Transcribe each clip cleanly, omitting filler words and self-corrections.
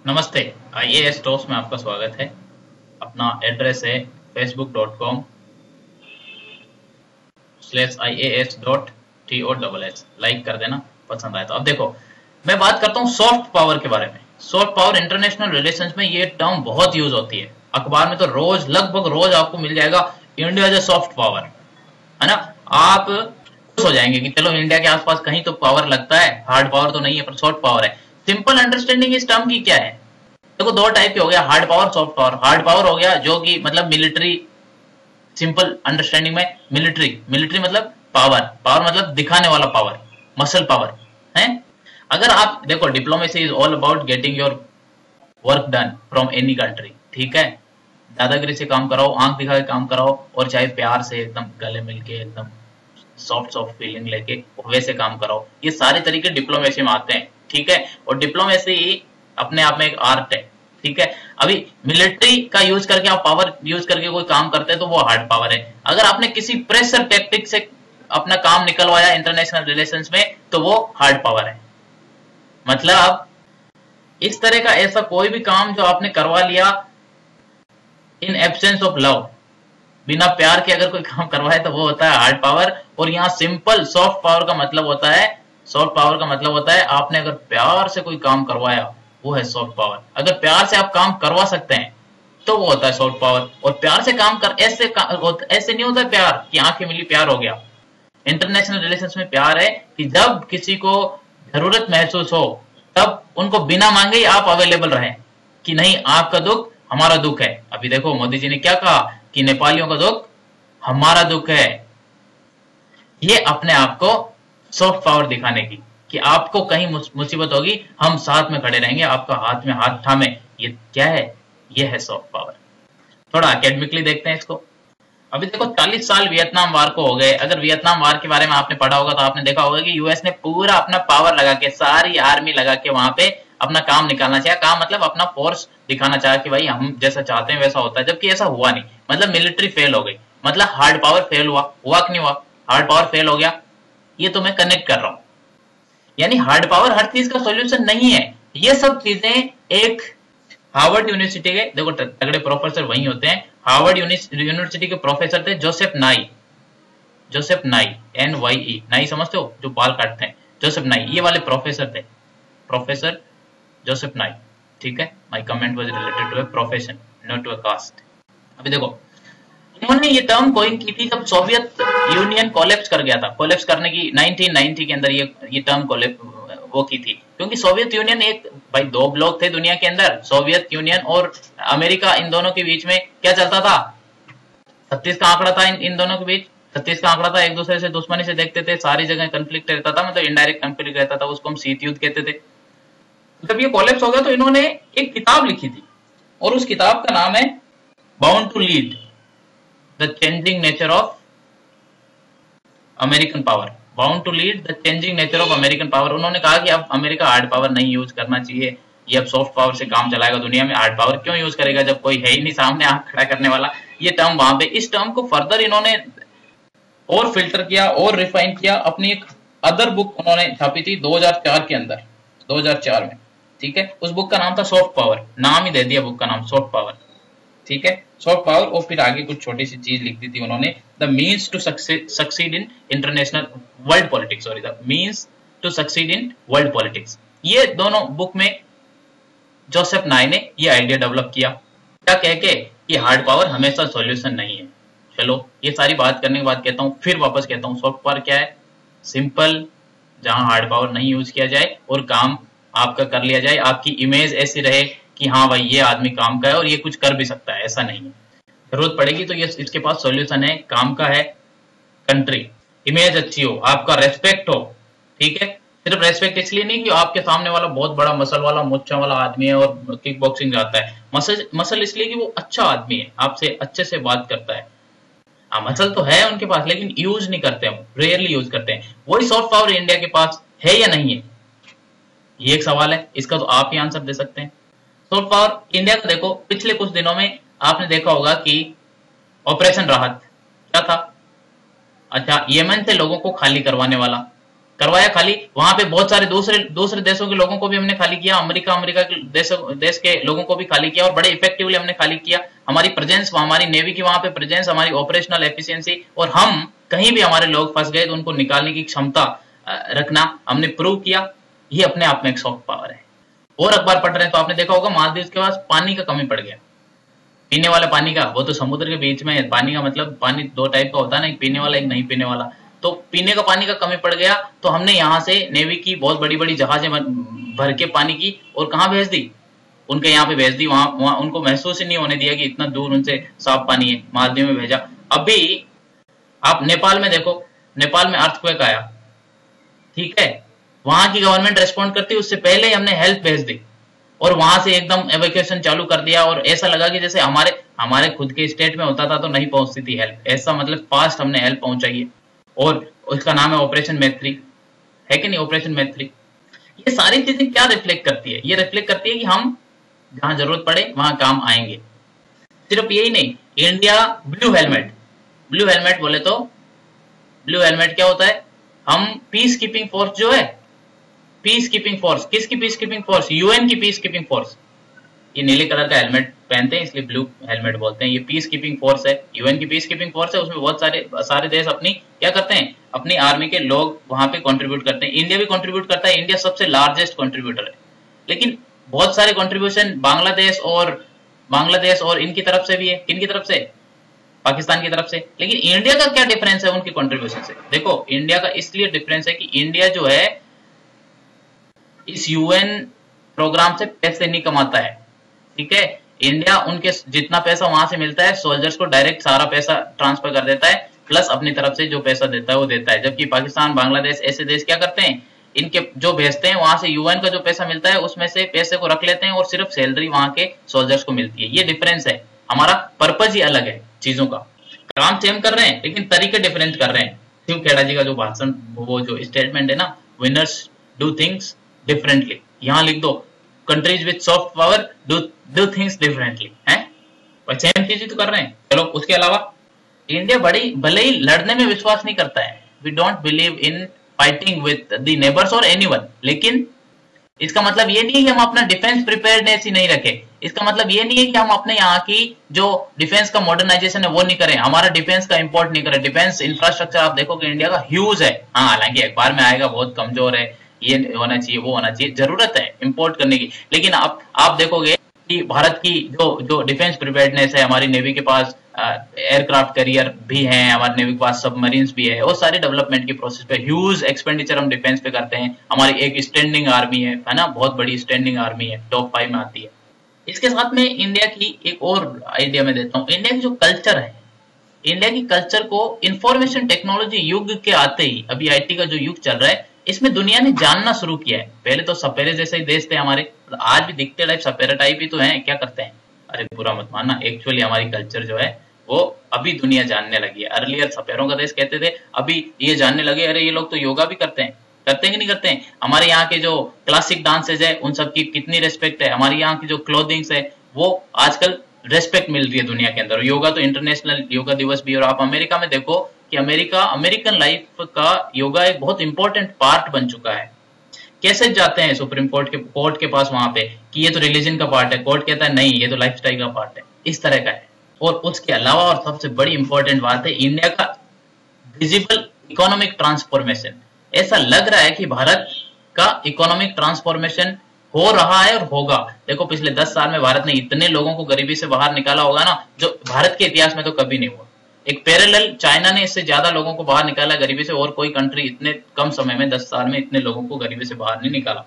नमस्ते। IAS talks में आपका स्वागत है। अपना एड्रेस है facebook.com/ias.toss। लाइक कर देना पसंद आए तो। अब देखो, मैं बात करता हूँ सॉफ्ट पावर के बारे में। सॉफ्ट पावर इंटरनेशनल रिलेशंस में ये टर्म बहुत यूज होती है। अखबार में तो रोज, लगभग रोज आपको मिल जाएगा India is a soft power, है ना। आप खुश हो जाएंगे कि चलो इंडिया के आसपास कहीं तो पावर लगता है, हार्ड पावर तो नहीं है पर सॉफ्ट पावर है। सिंपल अंडरस्टैंडिंग इस टर्म की क्या है? देखो, दो टाइप के हो गया, hard power, soft power. Hard power हो गया जो कि मतलब मिलिट्री, सिंपल अंडरस्टैंडिंग में मिलिट्री, मिलिट्री मतलब पावर, पावर मतलब दिखाने वाला पावर, मसल पावर है। अगर आप देखो, diplomacy is all about getting your work done from any country, ठीक है। दादागिरी से काम कराओ, आंख दिखा के काम कराओ, और चाहे प्यार से एकदम गले मिलके एकदम सॉफ्ट सॉफ्ट फीलिंग लेके वैसे काम कराओ। ये सारे तरीके डिप्लोमेसी में आते हैं, ठीक है। और डिप्लोमेसी अपने आप में एक आर्ट है, ठीक है। अभी मिलिट्री का यूज करके आप पावर यूज करके कोई काम करते हैं तो वो हार्ड पावर है। अगर आपने किसी प्रेशर टैक्टिक से अपना काम निकलवाया इंटरनेशनल रिलेशंस में तो वो हार्ड पावर है। मतलब इस तरह का ऐसा कोई भी काम जो आपने करवा लिया इन एब्सेंस ऑफ लव, बिना प्यार के अगर कोई काम करवाए तो वो होता है हार्ड पावर। और यहाँ सिंपल सॉफ्ट पावर का मतलब होता है, सॉफ्ट पावर का मतलब होता है आपने अगर प्यार से कोई काम करवाया, वो है सॉफ्ट पावर। अगर प्यार से आप काम करवा सकते हैं तो वो होता है सॉफ्ट पावर। और प्यार से काम कर ऐसे नहीं होता प्यार कि आंखें मिली प्यार हो गया। इंटरनेशनल रिलेशंस में प्यार है कि जब किसी को जरूरत महसूस हो तब उनको बिना मांगे ही आप अवेलेबल रहें, कि नहीं आपका दुख हमारा दुख है। अभी देखो, मोदी जी ने क्या कहा कि नेपालियों का दुख हमारा दुख है। ये अपने आप को सॉफ्ट पावर दिखाने की, कि आपको कहीं मुसीबत होगी हम साथ में खड़े रहेंगे, आपका हाथ में हाथ थामे। ये क्या है? ये है सॉफ्ट पावर। थोड़ा अकेडमिकली देखते हैं इसको। अभी देखो, 40 साल वियतनाम वार को हो गए। अगर वियतनाम वार के बारे में आपने पढ़ा होगा तो आपने देखा होगा कि यूएस ने पूरा अपना पावर लगा के, सारी आर्मी लगा के वहां पे अपना काम निकालना चाहा। काम मतलब अपना फोर्स दिखाना चाहा कि भाई हम जैसा चाहते हैं वैसा होता है, जबकि ऐसा हुआ नहीं। मतलब मिलिट्री फेल हो गई, मतलब हार्ड पावर फेल हुआ कि नहीं हुआ? हार्ड पावर फेल हो गया। ये तो मैं कनेक्ट कर रहा हूं। यानी हार्ड पावर हर चीज का सॉल्यूशन नहीं है। ये सब चीजें एक हार्वर्ड यूनिवर्सिटी के, देखो तगड़े प्रोफेसर वही होते हैं। हार्वर्ड यूनिवर्सिटी के प्रोफेसर थे जोसेफ नाई, जोसेफ नाई, NYE, नाई समझते हो, जो बाल काटते हैं, जोसेफ नाई, ये वाले प्रोफेसर थे, प्रोफेसर जोसेफ नाई, ठीक है। My comment was related to a profession, not to a caste. अभी देखो, इन्होंने ये टर्म कॉइन की थी जब सोवियत यूनियन कोलैप्स कर गया था। कोलैप्स करने की 1990 के अंदर ये टर्म वो की थी, क्योंकि सोवियत यूनियन एक, भाई दो ब्लॉक थे दुनिया के अंदर, सोवियत यूनियन और अमेरिका। इन दोनों के बीच में क्या चलता था? 36 का आंकड़ा था इन दोनों के बीच। 36 का आंकड़ा था, एक दूसरे से दुश्मनी से देखते थे, सारी जगह कंफ्लिक्ट रहता था, मतलब इनडायरेक्ट कंफ्लिक्ट रहता था, उसको हम शीत युद्ध कहते थे। जब ये कोलैप्स हो गया तो इन्होंने एक किताब लिखी थी, और उस किताब का नाम है bound to lead, the changing nature of American power. Bound to lead the changing nature of American power. उन्होंने कहा कि अब अमेरिका हार्ड पावर नहीं यूज करना चाहिए, ये अब सॉफ्ट पावर से काम चलाएगा दुनिया में। हार्ड पावर क्यों यूज करेगा जब कोई है ही नहीं सामने आंख खड़ा करने वाला। ये टर्म वहां पे, इस टर्म को फर्दर इन्होंने और फिल्टर किया और रिफाइन किया। अपनी एक अदर बुक उन्होंने छापी थी 2004 के अंदर, 2004 में, ठीक है। उस बुक का नाम था सॉफ्ट पावर, नाम ही दे दिया बुक का नाम सॉफ्ट पावर, ठीक है, सॉफ्ट पावर। और फिर आगे कुछ छोटी सी चीज लिख दी थी उन्होंने, the means to succeed in international world politics, sorry, the means to succeed in world politics. ये दोनों बुक में जोसेफ नाई ने ये आइडिया डेवलप किया, क्या कह के कि हार्ड पावर हमेशा सॉल्यूशन नहीं है। चलो, ये सारी बात करने के बाद कहता हूँ, फिर वापस कहता हूँ, सॉफ्ट पावर क्या है? सिंपल, जहां हार्ड पावर नहीं यूज किया जाए और काम आपका कर लिया जाए, आपकी इमेज ऐसी रहे कि हाँ भाई ये आदमी काम का है और ये कुछ कर भी सकता है, ऐसा नहीं है। जरूरत पड़ेगी तो ये इसके पास सॉल्यूशन है, काम का है। कंट्री इमेज अच्छी हो, आपका रेस्पेक्ट हो, ठीक है। सिर्फ रेस्पेक्ट इसलिए नहीं कि आपके सामने वाला बहुत बड़ा मसल वाला, मुच्छा वाला आदमी है और किक बॉक्सिंग जाता है। मसल इसलिए कि वो अच्छा आदमी है, आपसे अच्छे से बात करता है। मसल तो है उनके पास लेकिन यूज नहीं करते हैं, रेयरली यूज करते हैं। वही सॉफ्ट पावर इंडिया के पास है या नहीं है, ये एक सवाल है, इसका तो आप ही आंसर दे सकते हैं। सॉफ्ट पावर इंडिया को देखो, पिछले कुछ दिनों में आपने देखा होगा कि ऑपरेशन राहत क्या था? अच्छा, यमन से लोगों को खाली करवाने वाला करवाया खाली, वहां पे बहुत सारे दूसरे देशों के लोगों को भी हमने खाली किया, अमेरिका के देश के लोगों को भी खाली किया और बड़े इफेक्टिवली हमने खाली किया। हमारी प्रेजेंस, हमारी नेवी की वहां पे प्रेजेंस, हमारी ऑपरेशनल एफिशिएंसी, और हम कहीं भी हमारे लोग फंस गए तो उनको निकालने की क्षमता रखना हमने प्रूव किया। ये अपने आप में एक सॉफ्ट पावर है। और अखबार पढ़ रहे हैं तो आपने देखा होगा मालदीव के पास पानी का कमी पड़ गया, पीने वाला पानी का। वो तो समुद्र के बीच में, पानी का मतलब पानी दो टाइप का होता है ना, एक पीने वाला एक नहीं पीने वाला। तो पीने का पानी का कमी पड़ गया तो हमने यहाँ से नेवी की बहुत बड़ी बड़ी जहाजें भर के पानी की और कहाँ भेज दी, उनके यहाँ पे भेज दी। वहां उनको महसूस ही नहीं होने दिया कि इतना दूर उनसे साफ पानी है, मालदीव में भेजा। अभी आप नेपाल में देखो, नेपाल में अर्थक्वेक आया, ठीक है, वहां की गवर्नमेंट रेस्पॉन्ड करती, उससे पहले ही हमने हेल्प भेज दी और वहां से एकदम एवेक्यूएशन चालू कर दिया। और ऐसा लगा कि जैसे हमारे खुद के स्टेट में होता था तो नहीं पहुंचती थी हेल्प, ऐसा मतलब फास्ट हमने हेल्प पहुंचाई है। और उसका नाम है ऑपरेशन मैत्री, है कि नहीं, ऑपरेशन मैत्री। ये सारी चीजें क्या रिफ्लेक्ट करती है? ये रिफ्लेक्ट करती है कि हम जहां जरूरत पड़े वहां काम आएंगे। सिर्फ यही नहीं, इंडिया ब्लू हेलमेट बोले तो ब्लू हेलमेट क्या होता है? हम पीस कीपिंग फोर्स जो है, पीस कीपिंग फोर्स, किसकी पीस कीपिंग फोर्स? यूएन की पीस कीपिंग फोर्स। ये नीले कलर का हेलमेट पहनते हैं इसलिए ब्लू हेलमेट बोलते हैं। ये पीस कीपिंग फोर्स है, यूएन की पीस कीपिंग फोर्स है। उसमें बहुत सारे देश अपनी क्या करते हैं, अपनी आर्मी के लोग वहां पे कंट्रीब्यूट करते हैं। इंडिया भी कंट्रीब्यूट करता है, इंडिया सबसे लार्जेस्ट कंट्रीब्यूटर है। लेकिन बहुत सारे कंट्रीब्यूशन बांग्लादेश और इनकी तरफ से भी है। किन की तरफ से? पाकिस्तान की तरफ से। लेकिन इंडिया का क्या डिफरेंस है उनकी कंट्रीब्यूशन से? देखो, इंडिया का इसलिए डिफरेंस है कि इंडिया जो है इस यूएन प्रोग्राम से पैसे नहीं कमाता है, ठीक है। इंडिया उनके जितना पैसा वहां से मिलता है सोल्जर्स को डायरेक्ट सारा पैसा ट्रांसफर कर देता है, प्लस अपनी तरफ से जो पैसा देता है वो देता है। जबकि पाकिस्तान, बांग्लादेश ऐसे देश क्या करते हैं, इनके जो भेजते हैं वहां से यूएन का जो पैसा मिलता है उसमें से पैसे को रख लेते हैं और सिर्फ सैलरी वहां के सोल्जर्स को मिलती है। ये डिफरेंस है, हमारा पर्पज ही अलग है चीजों का। काम सेम कर रहे हैं लेकिन तरीके डिफरेंट कर रहे हैं। शिव खेड़ा जी का जो भाषण, वो जो स्टेटमेंट है ना, विनर्स डू थिंग्स डिफरेंटली, यहां लिख दो, countries with soft power do things differently, है सेम चीज ही तो कर रहे हैं। चलो, उसके अलावा इंडिया भले ही लड़ने में विश्वास नहीं करता है, we don't believe in fighting with the neighbours और एनीवन, लेकिन इसका मतलब ये नहीं है कि हम अपना डिफेंस प्रिपेयर्डनेस ही नहीं रखें। इसका मतलब ये नहीं है कि हम अपने यहाँ की जो डिफेंस का मॉडर्नाइजेशन है वो नहीं करें, हमारा डिफेंस का इंपोर्ट नहीं करें। डिफेंस इंफ्रास्ट्रक्चर आप देखोगे इंडिया का ह्यूज है, हाँ, हालांकि अखबार में आएगा बहुत कमजोर है, ये होना चाहिए वो होना चाहिए, जरूरत है इंपोर्ट करने की। लेकिन आप देखोगे कि भारत की जो डिफेंस प्रिपेयर्डनेस है, हमारी नेवी के पास एयरक्राफ्ट कैरियर भी हैं, हमारे नेवी के पास सबमरीन्स भी है, और सारे डेवलपमेंट की प्रोसेस पे ह्यूज एक्सपेंडिचर हम डिफेंस पे करते हैं। हमारी एक स्टैंडिंग आर्मी है ना, बहुत बड़ी स्टैंडिंग आर्मी है, टॉप 5 में आती है। इसके साथ में इंडिया की एक और आइडिया मैं देता हूँ, इंडिया की जो कल्चर है, इंडिया की कल्चर को इंफॉर्मेशन टेक्नोलॉजी युग के आते ही, अभी आईटी का जो युग चल रहा है इसमें दुनिया ने जानना शुरू किया है। पहले तो सपेरे जैसे ही देश थे हमारे, आज भी दिखते टाइप सपेरा टाइप ही तो हैं, क्या करते हैं, अरे बुरा मत मानना, एक्चुअली हमारी कल्चर जो है वो अभी दुनिया जानने लगी है। अर्लियर सपेरों का देश कहते थे, अभी ये जानने लगे अरे ये लोग तो योगा भी करते हैं कि नहीं करते हैं। हमारे यहाँ के जो क्लासिक डांसेज है उन सब की कितनी रेस्पेक्ट है, हमारे यहाँ की जो क्लोथिंग्स है वो आजकल रेस्पेक्ट मिल रही है दुनिया के अंदर। योगा तो इंटरनेशनल योगा दिवस भी, और आप अमेरिका में देखो कि अमेरिकन लाइफ का योगा एक बहुत इंपॉर्टेंट पार्ट बन चुका है। कैसे जाते हैं सुप्रीम कोर्ट के पास वहां पे कि ये तो रिलीजन का पार्ट है, कोर्ट कहता है नहीं ये तो लाइफस्टाइल का पार्ट है, इस तरह का है। और उसके अलावा और सबसे बड़ी इंपॉर्टेंट बात है इंडिया का विजिबल इकोनॉमिक ट्रांसफॉर्मेशन। ऐसा लग रहा है कि भारत का इकोनॉमिक ट्रांसफॉर्मेशन हो रहा है और होगा। देखो पिछले 10 साल में भारत ने इतने लोगों को गरीबी से बाहर निकाला होगा ना, जो भारत के इतिहास में तो कभी नहीं हुआ। एक पैरेलल चाइना ने इससे ज्यादा लोगों को बाहर निकाला गरीबी से, और कोई कंट्री इतने कम समय में 10 साल में इतने लोगों को गरीबी से बाहर नहीं निकाला।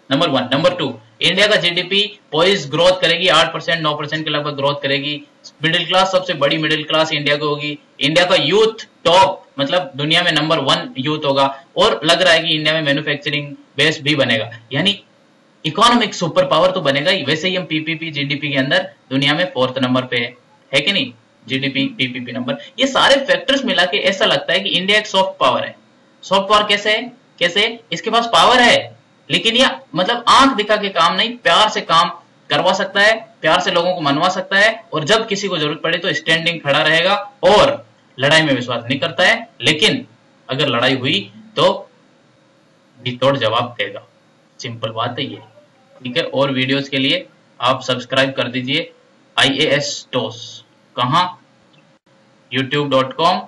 नंबर 1। नंबर 2, इंडिया का जीडीपी पोइज ग्रोथ करेगी, 8% 9% के लगभग ग्रोथ करेगी। मिडिल क्लास, सबसे बड़ी मिडिल क्लास इंडिया की होगी। इंडिया का यूथ टॉप, मतलब दुनिया में नंबर 1 यूथ होगा। और लग रहा है कि इंडिया में मैन्युफैक्चरिंग बेस भी बनेगा, यानी इकोनॉमिक सुपर पावर तो बनेगा ही। वैसे ही हम पीपीपी जीडीपी के अंदर दुनिया में 4th नंबर पे है कि नहीं, जीडीपी पीपीपी नंबर। ये सारे फैक्टर्स मिला के ऐसा लगता है कि इंडिया एक सॉफ्ट पावर है। सॉफ्ट पावर कैसे? इसके पास पावर है लेकिन ये मतलब आंख दिखा के काम नहीं, प्यार से काम करवा सकता है, प्यार से लोगों को मनवा सकता है, और जब किसी को जरूरत पड़े तो स्टैंडिंग खड़ा रहेगा और लड़ाई में विश्वास नहीं करता है। लेकिन अगर लड़ाई हुई तो जी तोड़ जवाब देगा। सिंपल बात है ये, ठीक है। और वीडियोस के लिए आप सब्सक्राइब कर दीजिए IAS टॉस। कहाँ? youtube.com,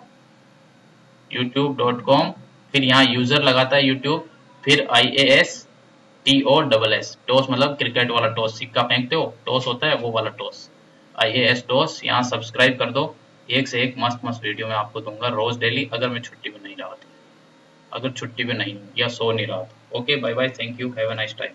youtube.com, फिर यहाँ यूजर लगाता है यूट्यूब, फिर IAS TOSS, टॉस मतलब क्रिकेट वाला टॉस, सिक्का फेंकते हो टॉस होता है वो वाला टॉस, IAS टॉस। यहाँ सब्सक्राइब कर दो, एक से एक मस्त मस्त वीडियो मैं आपको दूंगा रोज डेली, अगर मैं छुट्टी पे नहीं रहा तो, अगर छुट्टी पे नहीं या सो नहीं रहा तो। Okay bye bye, thank you, have a nice time.